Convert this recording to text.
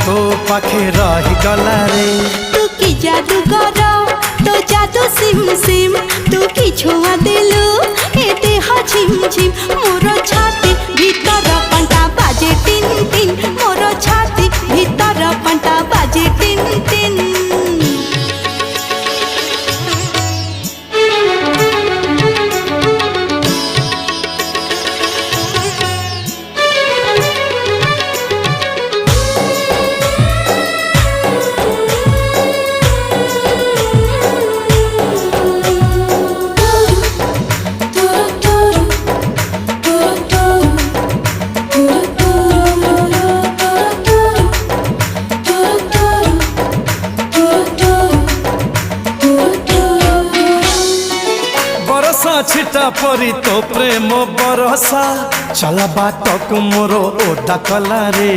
तो पाखे रही गला रे। तू की जादू कर तो जादू सिम सिम तू की छुआ दिलु ए देह झिम झिम मोर छाती भीतर पंटा बाजे टिन टिन मोर छाती भीतर पंटा बाजे टिन टिन। बरसा छिटा परी तो प्रेम बरसा चला बाट को मोर ओदा कला रे।